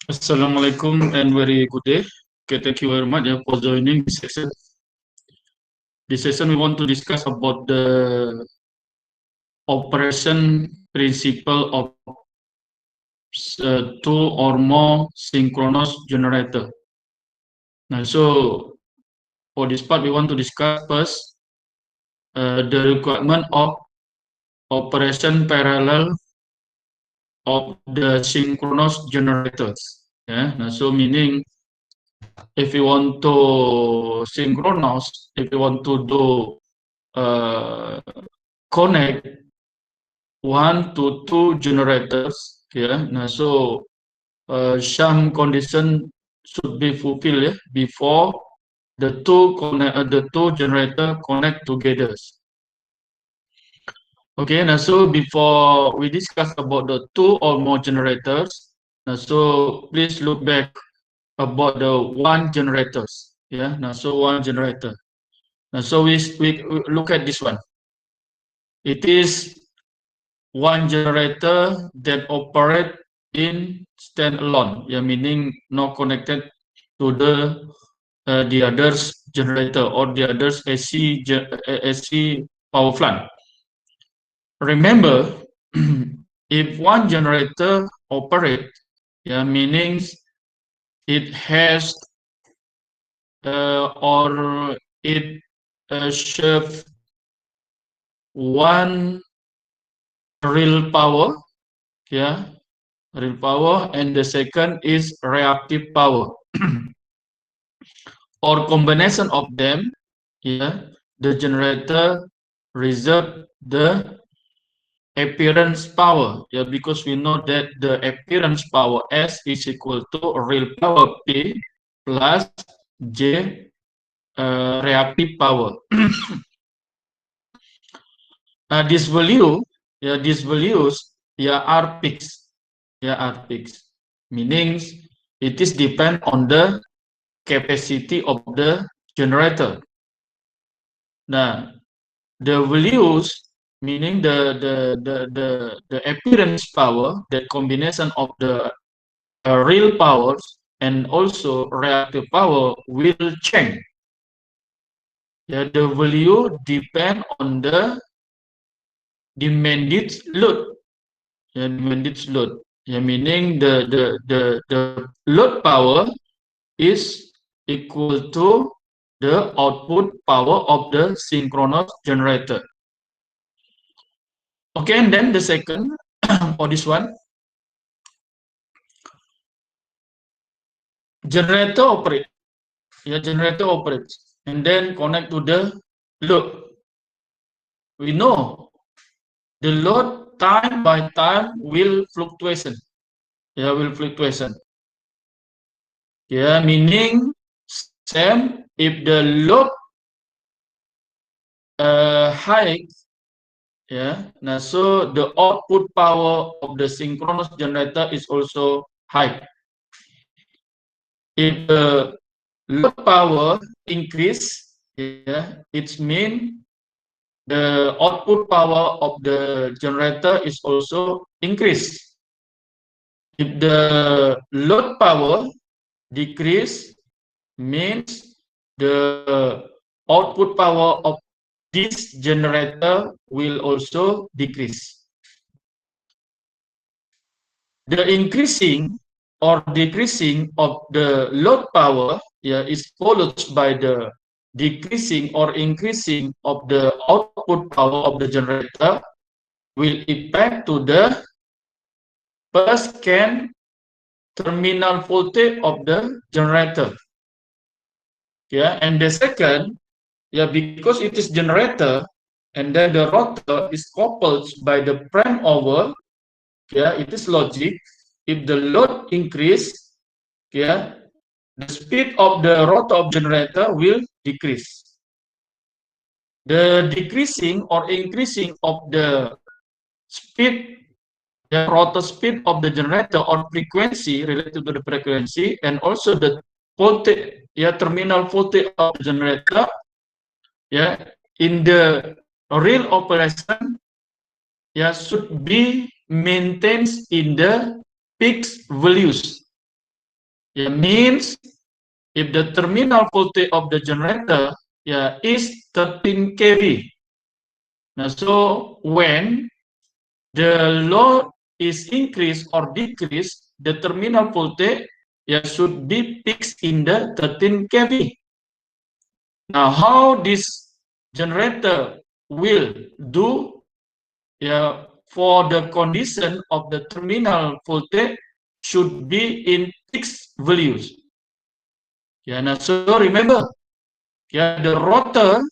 Assalamualaikum and very good day. Okay, thank you very much for joining this session. This session we want to discuss about the operation principle of two or more synchronous generator. Now, so for this part, we want to discuss first the requirement of operation parallel of the synchronous generators. Yeah, now, so meaning if you want to synchronous, if you want to do uh, connect one to two generators, yeah. Now, so some condition should be fulfilled, yeah, before the two generator connect together. Okay. Now, so before we discuss about the two or more generators, now so please look back about the one generators. Yeah. Now, so one generator. Now, so we look at this one. It is one generator that operate in standalone, yeah, meaning not connected to the others generator or the others AC power plant. Remember, if one generator operate, yeah, meaning it has or it serve one real power, yeah, real power, and the second is reactive power. Or combination of them, yeah, the generator reserve the appearance power, yeah, because we know that the appearance power S is equal to real power P plus J reactive power. This value, yeah, these values, yeah, are fixed, yeah, are fixed, meaning it is depend on the capacity of the generator. Nah, the values, meaning the appearance power, the combination of the real powers and also reactive power will change. Yeah, the value depend on the demanded load. Yeah, demanded load. Yeah, meaning the load power is equal to the output power of the synchronous generator. Okay, and then the second for this one, generator operate. Yeah, generator operates and then connect to the load. We know the load time by time will fluctuation. Yeah, will fluctuation. Yeah, meaning same if the load high, yeah, now so the output power of the synchronous generator is also high. If the load power increase, yeah, it means the output power of the generator is also increased. If the load power decrease, means the output power of this generator will also decrease. The increasing or decreasing of the load power, yeah, is followed by the decreasing or increasing of the output power of the generator will impact to the first scan terminal voltage of the generator. Yeah, and the second, yeah, because it is generator, and then the rotor is coupled by the prime over, yeah, it is logic. If the load increase, yeah, the speed of the rotor of generator will decrease. The decreasing or increasing of the speed, the rotor speed of the generator or frequency related to the frequency, and also the voltage, yeah, terminal voltage of the generator, yeah, in the real operation, yeah, should be maintained in the fixed values. means if the terminal voltage of the generator is 13 kV. Now, so when the load is increased or decreased, the terminal voltage should be fixed in the 13 kV. Now, how this generator will do for the condition of the terminal voltage should be in fixed values. Now, so remember, the rotor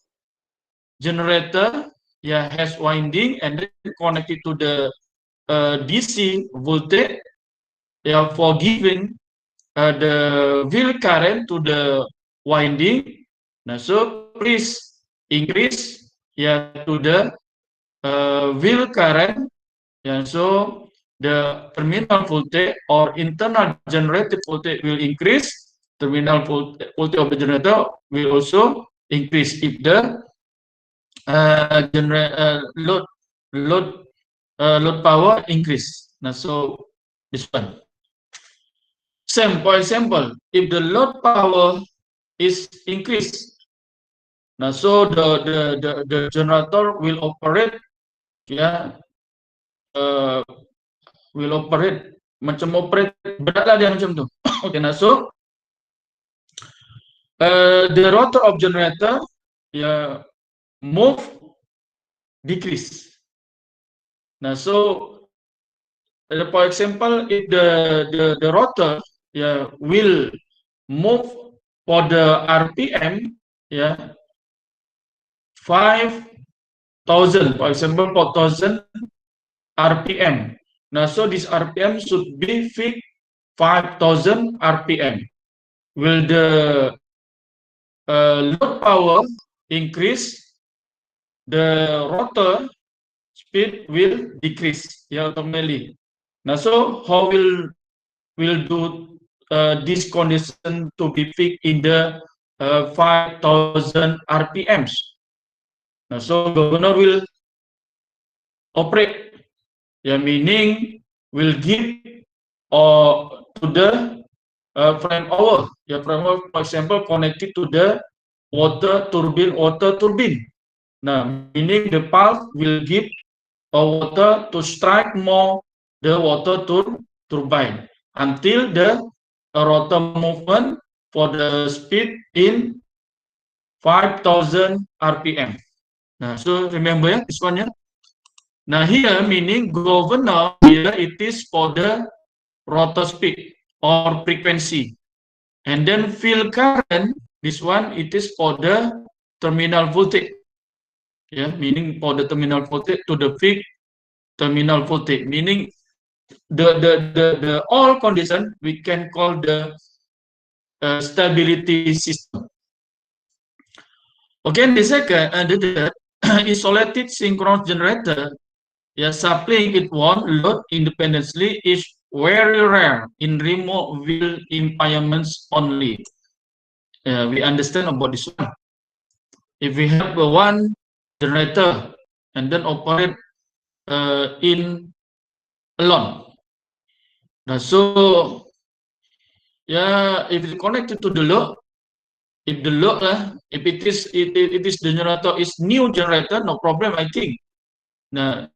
generator has winding and then connected to the DC voltage for giving the wheel current to the winding. Now, so please increase to the wheel current, so the terminal voltage or internal generated voltage will increase. Terminal voltage of the generator will also increase if the load power increase. Now, so this one. Same, for example, if the load power is increased, now so the generator will operate, will operate macam operate beratlah dia macam tu. Okay, nah so the rotor of generator move decrease. Now, so for example, if the rotor will move for the RPM 5,000, for example 4,000 RPM. Now, so this RPM should be fixed 5,000 RPM. Will the load power increase, the rotor speed will decrease automatically. Now, so how will do this condition to be fixed in the 5,000 RPMs? Now, so governor will operate, meaning will give to the frame hour. Frame hour, for example, connected to the water turbine. Now, meaning the pulse will give water to strike more the water turbine until the rotor movement for the speed in 5,000 RPM. Now, so remember this one. Now, here meaning governor here it is for the rotor speed or frequency, and then field current, this one it is for the terminal voltage, meaning for the terminal voltage to the fixed terminal voltage, meaning the all condition we can call the stability system. Okay, the second the isolated synchronous generator supplying its own load independently is very rare in remote field environments only. We understand about this one. If we have one generator and then operate in alone, now so if it's connected to the load, if the load if it is the generator is new generator, no problem, I think. Now,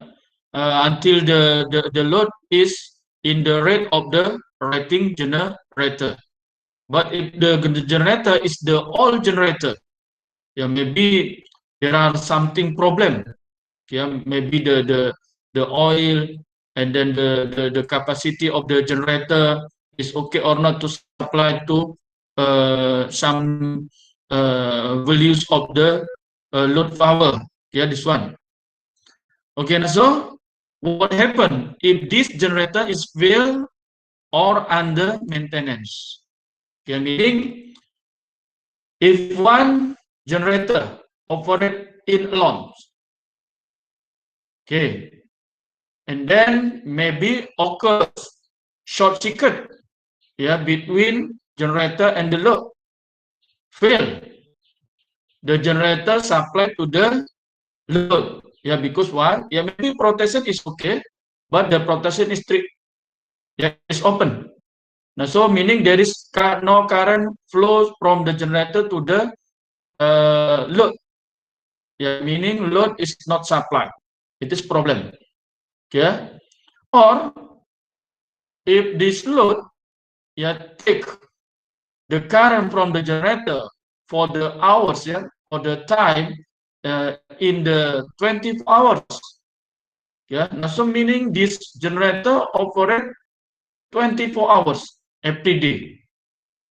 until the load is in the rate of the rating generator. But if the generator is the old generator, maybe there are something problem. Maybe the oil and then the capacity of the generator is okay or not to supply to some values of the load power. This one. Okay, so what happened if this generator is failed or under maintenance? Meaning if one generator operate in alone, and then maybe occurs short circuit between generator and the load, fail, the generator supply to the load, because why? Maybe protection is okay, but the protection is strict, is open. Now, so meaning there is no current flow from the generator to the load. Yeah, meaning load is not supplied. It is problem. Yeah, or if this load, yeah, take the current from the generator for the hours, yeah, for the time in the 24 hours. Yeah, now so meaning this generator operate 24 hours every day.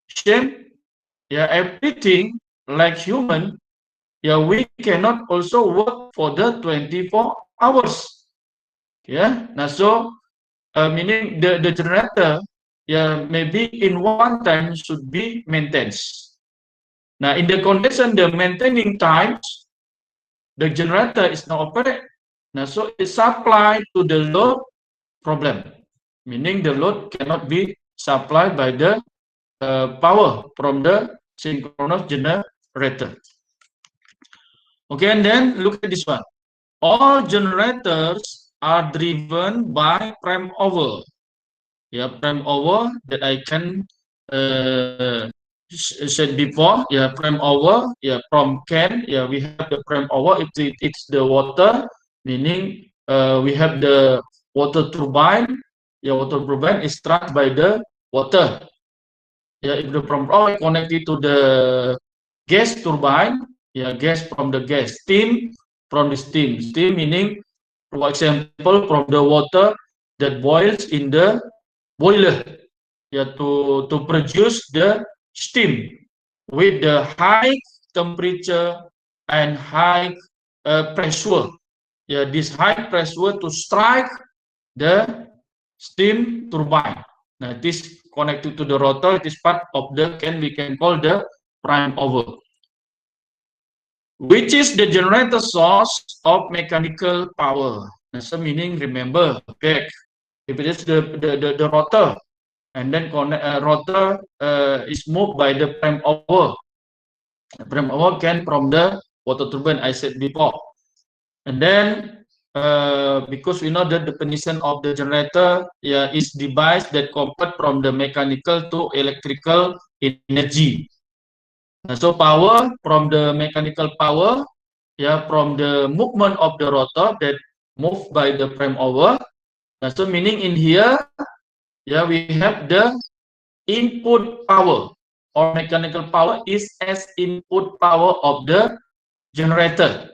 Same, yeah, everything like human, yeah, we cannot also work for the 24 hours. Yeah, now so meaning the generator, yeah, maybe in one time should be maintained. Now in the condition the maintaining times, the generator is not operate. Now so it's supplied to the load problem, meaning the load cannot be supplied by the power from the synchronous generator. Okay, and then look at this one. All generators are driven by prime over. Yeah, prime over that I can said before. Yeah, prime over. Yeah, from can. Yeah, we have the prime over. It's the water, meaning we have the water turbine. Yeah, water turbine is struck by the water. Yeah, if the prime over connected to the gas turbine, yeah, gas from the gas, steam from the steam. Steam meaning, for example, from the water that boils in the boiler, yeah, to produce the steam with the high temperature and high pressure. Yeah, this high pressure to strike the steam turbine. Now, it is connected to the rotor. It is part of the we can call the prime over, which is the generator source of mechanical power. So meaning, remember, back, if it is the rotor, and then rotor is moved by the prime over. The prime over can from the water turbine, I said before. And then, because we know the definition of the generator, yeah, is device that convert from the mechanical to electrical energy. So power from the mechanical power, yeah, from the movement of the rotor that moved by the prime over. So meaning in here, yeah, we have the input power or mechanical power is as input power of the generator.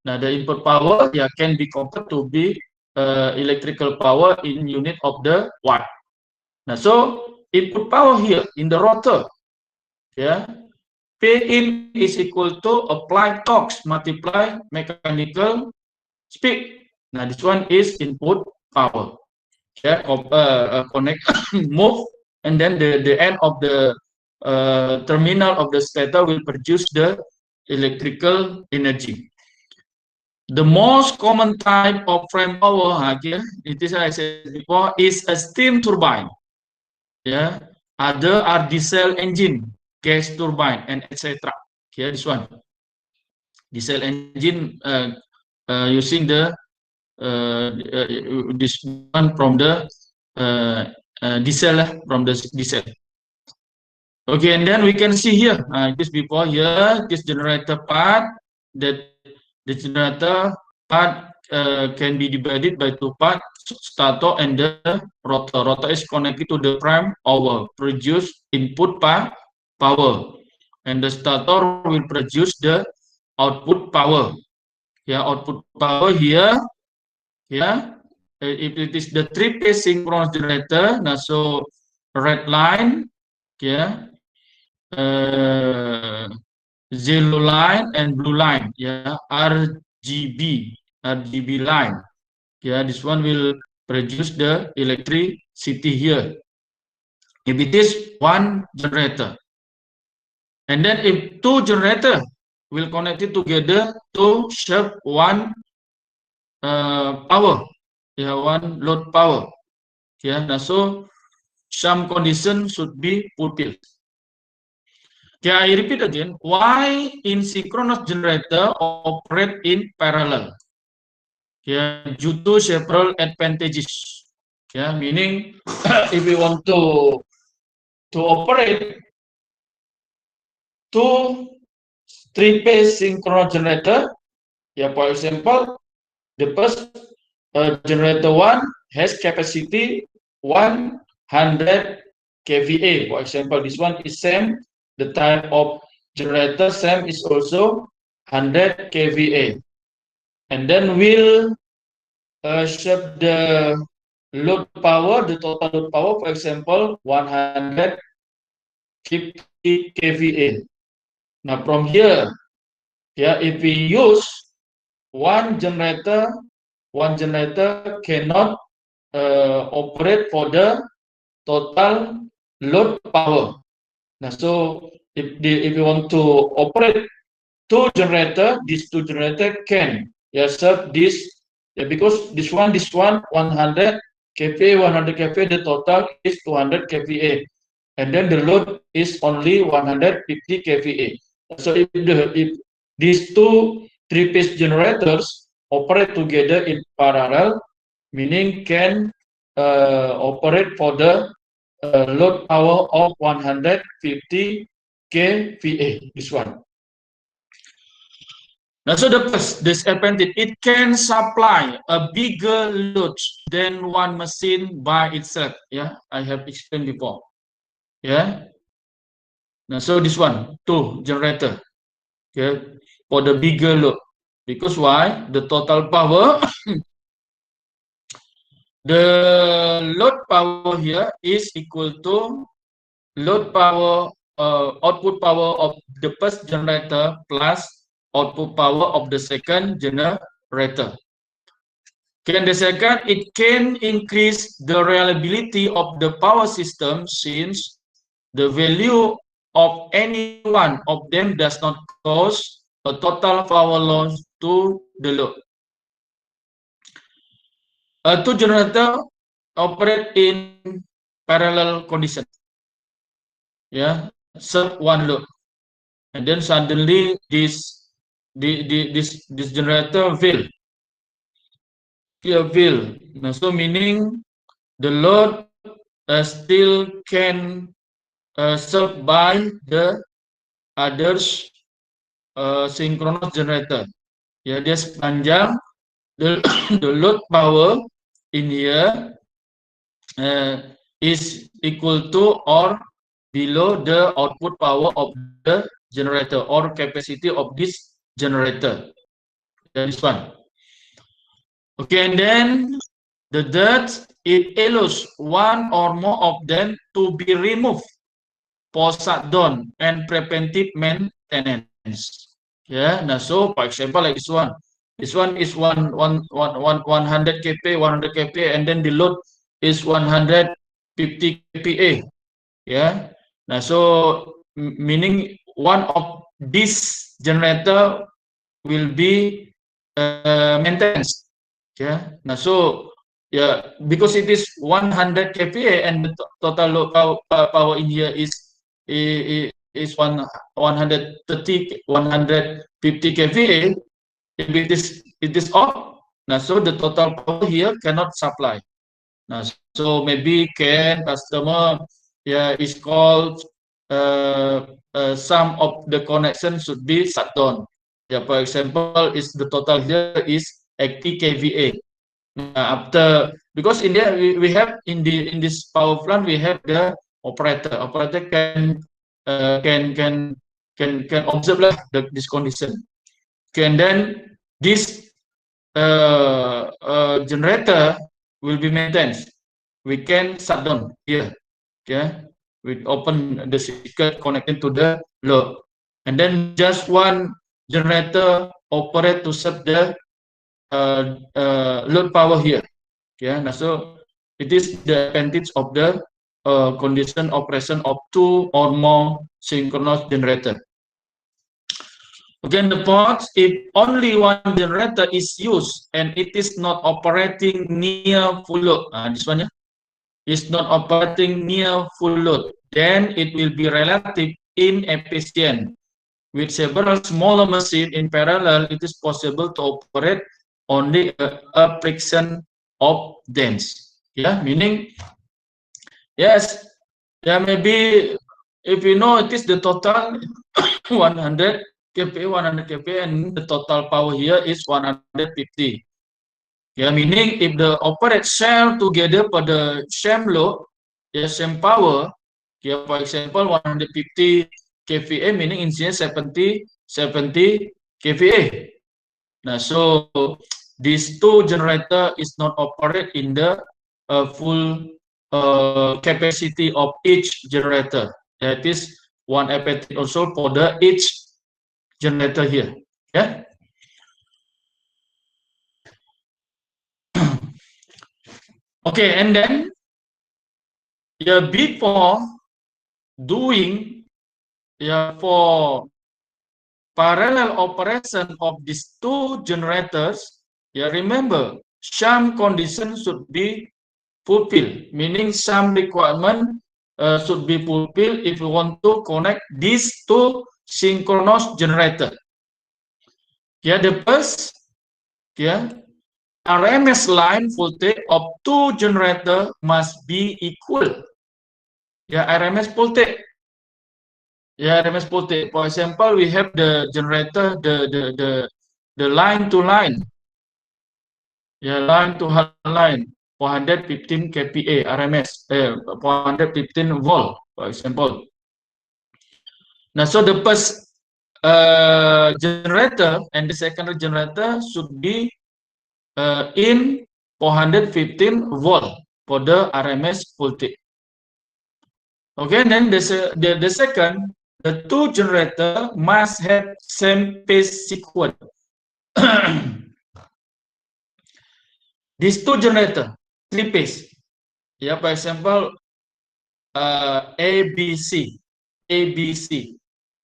Now the input power, yeah, can be converted to be electrical power in unit of the watt. Now so input power here in the rotor, yeah, P in is equal to applied torque multiply mechanical speed. Now this one is input power. Yeah, connect, move, and then the end of the terminal of the stator will produce the electrical energy. The most common type of prime power, here, it is I said before, is a steam turbine. Yeah, other are diesel engine, gas turbine, and etc. Here, this one, diesel engine using the this one from the diesel, from the diesel. Okay, and then we can see here, this before here, this generator part, that the generator part can be divided by two parts, stator and the rotor. Rotor is connected to the prime over, produce input power, and the stator will produce the output power. Yeah, output power here, yeah, if it is the three-phase synchronous generator, now so red line, yeah, yellow line and blue line, yeah, RGB line, yeah, this one will produce the electricity here if it is one generator. And then if two generator will connect it together to shape one power, yeah, one load power, yeah. Now so some condition should be fulfilled. Okay, I repeat again. Why in synchronous generator operate in parallel? Yeah, due to several advantages. Yeah, meaning if we want to to operate two three-phase synchronous generator. Yeah, for example, the first generator 1 has capacity 100 kVA. For example, this one is same. The type of generator same is also 100 kVA. And then we'll serve the load power, the total load power, for example, 150 kVA. Now from here, yeah, if we use one generator cannot operate for the total load power. Now, so if you want to operate two generator, these two generator can serve this, because this one 100 kVA, 100 kVA, the total is 200 kVA, and then the load is only 150 kVA. So if these two three-phase generators operate together in parallel, meaning can operate for the load power of 150 kVA, this one. Now, so the first disadvantage, it can supply a bigger load than one machine by itself. Yeah, I have explained before. Yeah. Now, so this one, two generator. Okay, for the bigger load. Because why? The total power, the load power here is equal to load power, output power of the first generator plus output power of the second generator. Okay, and the second, it can increase the reliability of the power system since the value of any one of them does not cause a total power loss to the load. Two generator operate in parallel condition. Yeah, serve one load, and then suddenly this generator fail. Now, so meaning the load still can served by the others synchronous generator. Ya, dia sepanjang the load power in here is equal to or below the output power of the generator or capacity of this generator. This one. Okay, and then the third, it allows one or more of them to be removed for shutdown and preventive maintenance. Yeah, now so for example, like this one is 100 kPa, 100 kPa, and then the load is 150 kPa. Yeah, now so meaning one of this generator will be maintenance. Yeah, now so yeah, because it is 100 kPa and the total load power in here is 130 150 kVA. If it is off, now so the total power here cannot supply. Now so maybe can customer is called some of the connection should be shut down. Yeah, for example, is the total here is 80 kVA. After, because in there we have in this power plant we have the operator can observe this condition. Okay, and then this generator will be maintained. We can shut down here. Okay, we open the circuit connected to the load, and then just one generator operate to serve the load power here. Okay, now so it is the advantage of the condition operation of two or more synchronous generator. Again, the part, if only one generator is used and it is not operating near full load, this one is not operating near full load, then it will be relatively inefficient. With several smaller machines in parallel, it is possible to operate only a fraction of them. Yeah, meaning yes, Yeah, maybe if you know it is the total 100 kPa, 100 kPa, and the total power here is 150. Yeah, meaning if the operate share together for the same load, yeah, same power, yeah, for example, 150 kVA, meaning in here 70 kVA. Now, so these two generator is not operate in the full capacity of each generator. That is one FAT also for the each generator here. Yeah. Okay, and then yeah, before doing for parallel operation of these two generators, remember some conditions should be fulfilled, meaning some requirement should be fulfilled if you want to connect these two synchronous generator. The first, RMS line voltage of two generator must be equal. RMS voltage. RMS voltage. For example, we have the generator, the line to line. Line to line, 415 kPa RMS, 415 volt, for example. Now, so the first generator and the secondary generator should be in 415 volt for the RMS voltage. Okay, then the second, the two generator must have same phase sequence. These two generator, three phase. For example, ABC,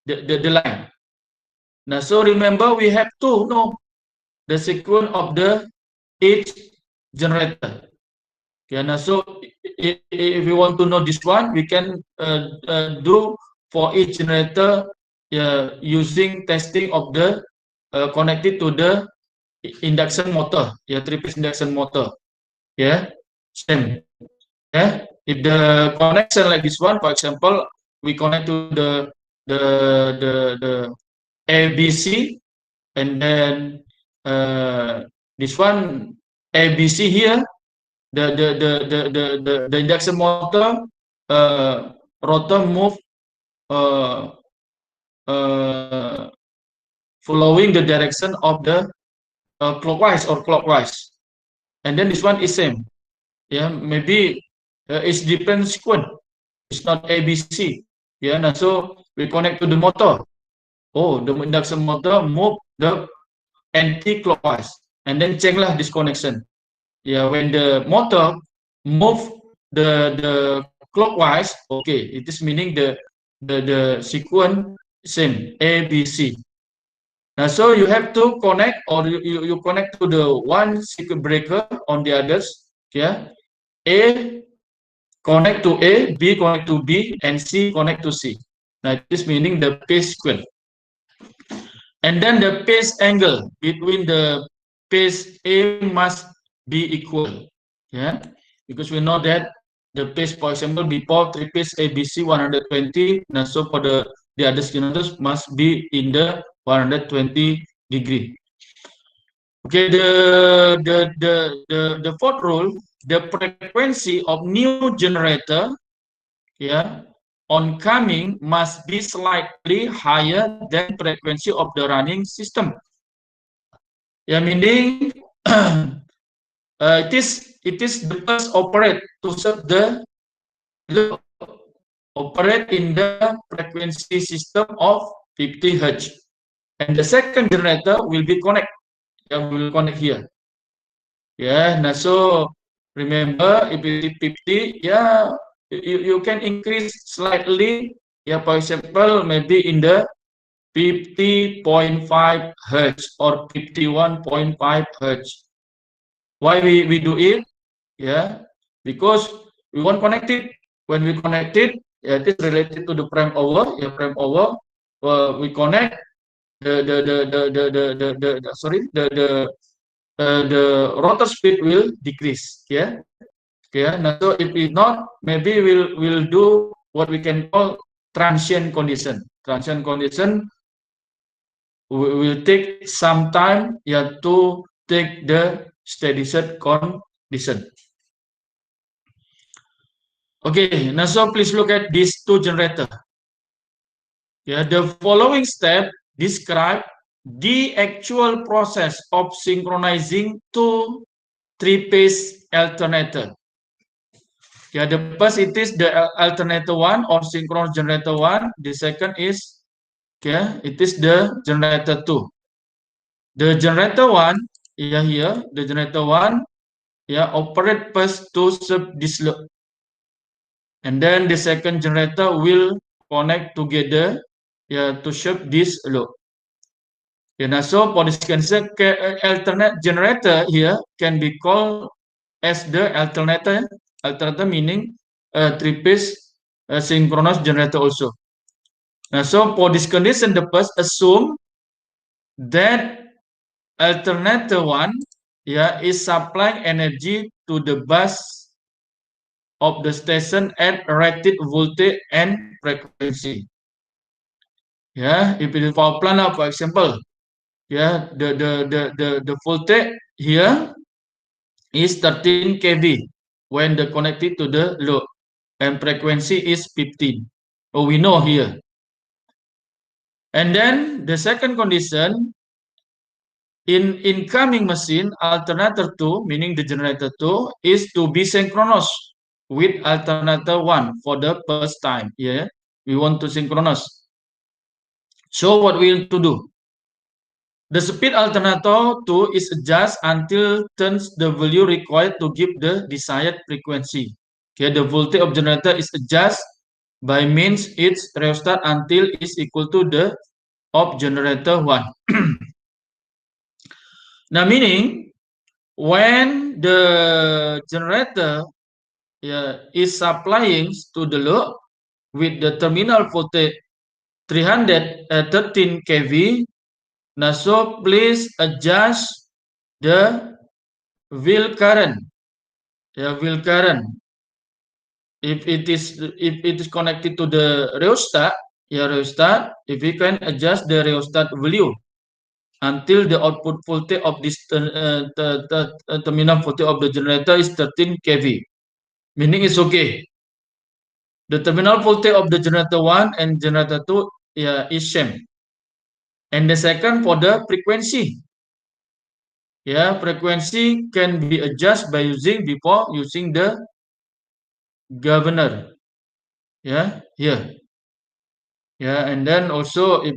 the line. Now, so remember we have to know the sequence of the each generator. Now, so if we want to know this one, we can do for each generator using testing of the connected to the induction motor, three-phase induction motor. Same. If the connection like this one, for example, we connect to the ABC, and then this one ABC here, the induction motor rotor move following the direction of the clockwise, and then this one is same. Maybe it's different sequence. It's not ABC. Now so we connect to the motor. Oh, the induction motor move the anti-clockwise, and then check lah this connection. When the motor move the clockwise, okay, it is meaning the sequence same ABC. Now, so you have to connect, or you connect to the one circuit breaker on the others. A connect to A, B connect to B, and C connect to C. Now, this meaning the phase sequence. And then the phase angle between the phase A must be equal. Because we know that the phase, for example, before three phase ABC 120, now so for the other generators must be in the 120 degree. Okay, the fourth rule, the frequency of new generator oncoming must be slightly higher than frequency of the running system. Meaning it is the first operate to serve the operate in the frequency system of 50 Hz, and the second generator will be connect. Will connect here. Now so remember, if it is 50, you can increase slightly. For example, maybe in the 50.5 Hz or 51.5 Hz. Why we do it? Because we want connect it. When we connect it, it is related to the prime over. Prime over. We connect the rotor speed will decrease. Now, so if it not, maybe we'll do what we can call transient condition. Transient condition will take some time to take the steady state condition. Okay, now so please look at these two generators. The following step describe the actual process of synchronizing two three-phase alternator. The first it is the alternator 1 or synchronous generator 1. The second is it is the generator 2. The generator 1 here, the generator 1 operate first to serve this load. And then the second generator will connect together to serve this load. Now so for this concept, alternate generator here can be called as the alternator meaning three-phase synchronous generator also. Now so for this condition, the first assume that alternator 1 is supplying energy to the bus of the station at rated voltage and frequency. If it is power plant, for example, the voltage here is 13 kV when the connected to the load, and frequency is 15. We know here. And then the second condition, in incoming machine, alternator 2, meaning the generator 2, is to be synchronous with alternator 1 for the first time. We want to synchronize. So what we need to do? The speed alternator 2 is adjust until turns the value required to give the desired frequency. The voltage of generator is adjust by means its rheostat until is equal to the of generator 1. Now meaning when the generator is supplying to the load with the terminal voltage 313 kV, now so please adjust the wheel current. Wheel current. If it is connected to the rheostat, if we can adjust the rheostat value until the output voltage of this terminal voltage of the generator is 13 kV, meaning it's okay. The terminal voltage of the generator 1 and generator 2 is same. And the second for the frequency. Frequency can be adjusted by using the governor. Here. And then also if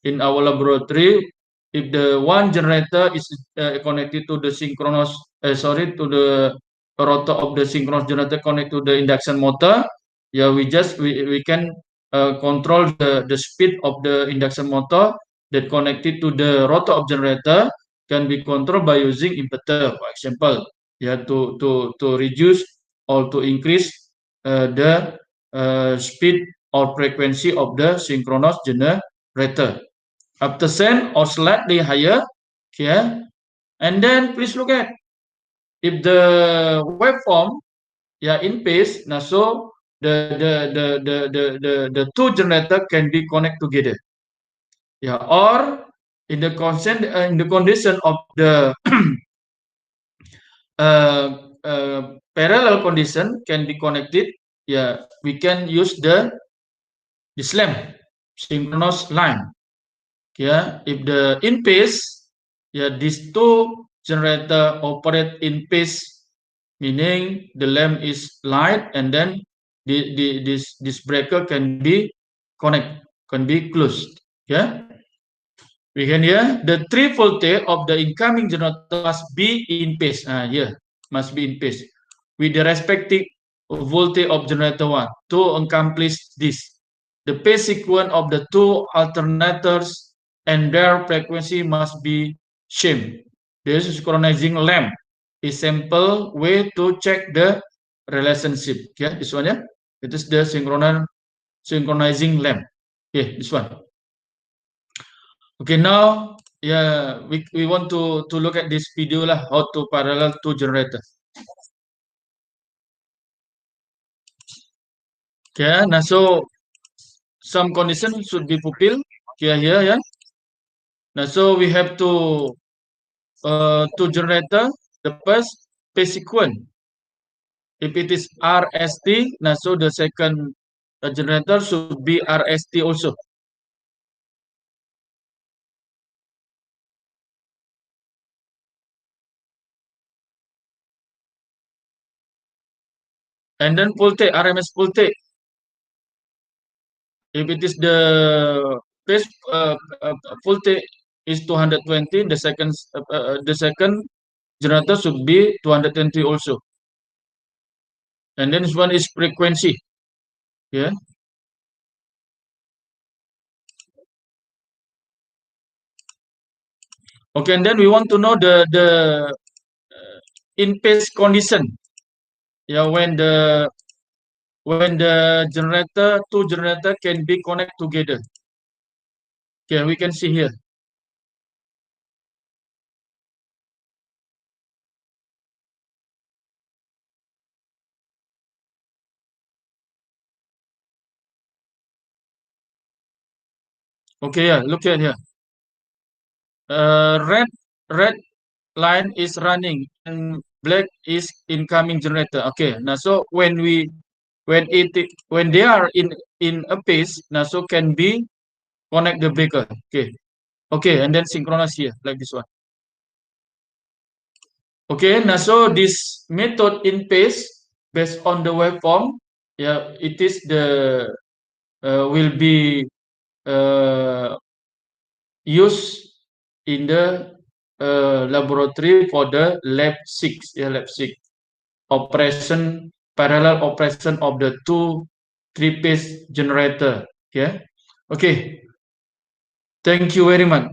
in our laboratory, if the one generator is connected to the synchronous, to the rotor of the synchronous generator connected to the induction motor, we can control the speed of the induction motor that connected to the rotor of generator can be controlled by using inverter, for example, to reduce or to increase the speed or frequency of the synchronous generator up to 10 or slightly higher. And then please look at if the waveform in phase, now so the two generator can be connected together, or in the condition of the parallel condition can be connected. We can use the SLAM, synchronous line. If the in phase, these two generator operate in phase, meaning the lamp is light, and then this breaker can be closed. We can hear the 3 voltage of the incoming generator must be in phase. Must be in phase with the respective voltage of generator 1 to accomplish this. The phase sequence of the two alternators and their frequency must be same. This synchronizing lamp is simple way to check the relationship. This one. It is the synchronizing lamp. This one. Okay, now we want to look at this video lah, how to parallel two generators. Okay, now so some condition should be fulfilled here, yeah. Now so we have to generator the first phase sequence. If it is RST, now so the second generator should be RST also. And then voltage, RMS voltage. If it is base voltage is 220, the second generator should be 220 also. And then this one is frequency. Yeah. Okay, and then we want to know the in phase condition. Yeah, when the two generator can be connect together. Okay, we can see here. Okay, yeah, look at here. Red line is running and black is incoming generator. Okay, now so when they are in a phase, now so can be connect the breaker. Okay, okay, and then synchronize here like this one. Okay, now so this method in phase based on the waveform, yeah, it is the will be uh, used in the laboratory for the lab 6, yeah, lab 6 operation, parallel operation of the two three-phase generator. Yeah. Okay. Thank you very much.